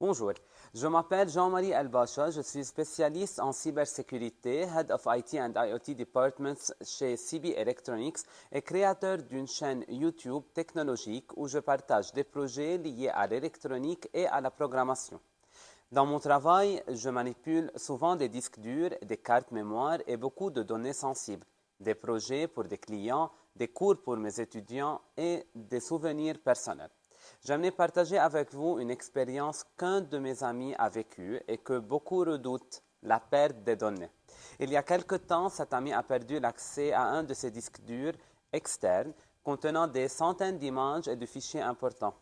Bonjour, je m'appelle Jean-Marie Elbacha, je suis spécialiste en cybersécurité, Head of IT and IoT Departments chez CB Electronics et créateur d'une chaîne YouTube technologique où je partage des projets liés à l'électronique et à la programmation. Dans mon travail, je manipule souvent des disques durs, des cartes mémoire et beaucoup de données sensibles, des projets pour des clients, des cours pour mes étudiants et des souvenirs personnels. J'aimerais partager avec vous une expérience qu'un de mes amis a vécue et que beaucoup redoutent, la perte des données. Il y a quelque temps, cet ami a perdu l'accès à un de ses disques durs externes contenant des centaines d'images et de fichiers importants.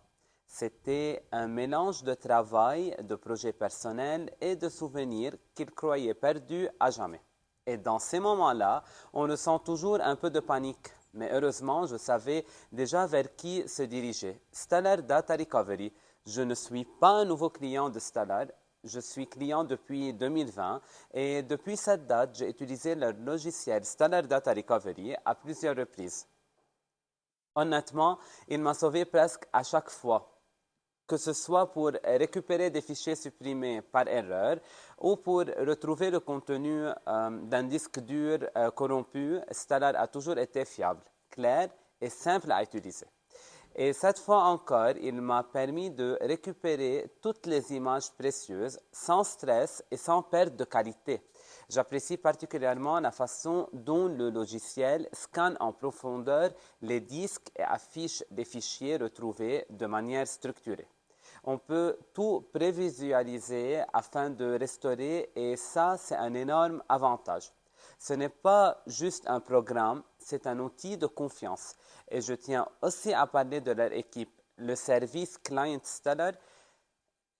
C'était un mélange de travail, de projets personnels et de souvenirs qu'il croyait perdus à jamais. Et dans ces moments-là, on ressent toujours un peu de panique. Mais heureusement, je savais déjà vers qui se diriger. Stellar Data Recovery. Je ne suis pas un nouveau client de Stellar. Je suis client depuis 2020 et depuis cette date, j'ai utilisé leur logiciel Stellar Data Recovery à plusieurs reprises. Honnêtement, il m'a sauvé presque à chaque fois, que ce soit pour récupérer des fichiers supprimés par erreur ou pour retrouver le contenu d'un disque dur corrompu. Stellar a toujours été fiable, clair et simple à utiliser. Et cette fois encore, il m'a permis de récupérer toutes les images précieuses sans stress et sans perte de qualité. J'apprécie particulièrement la façon dont le logiciel scanne en profondeur les disques et affiche les fichiers retrouvés de manière structurée. On peut tout prévisualiser afin de restaurer et ça, c'est un énorme avantage. Ce n'est pas juste un programme, c'est un outil de confiance. Et je tiens aussi à parler de leur équipe. Le service Client Stellar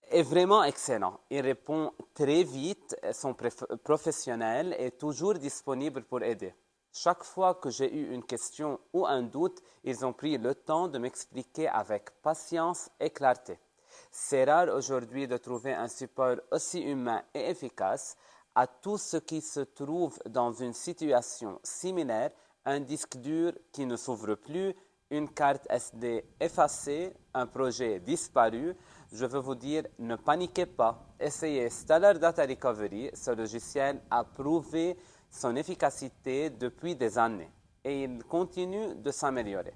est vraiment excellent. Il répond très vite, sont professionnels et toujours disponibles pour aider. Chaque fois que j'ai eu une question ou un doute, ils ont pris le temps de m'expliquer avec patience et clarté. C'est rare aujourd'hui de trouver un support aussi humain et efficace. À tout ce qui se trouve dans une situation similaire, un disque dur qui ne s'ouvre plus, une carte SD effacée, un projet disparu, je veux vous dire, ne paniquez pas. Essayez Stellar Data Recovery. Ce logiciel a prouvé son efficacité depuis des années et il continue de s'améliorer.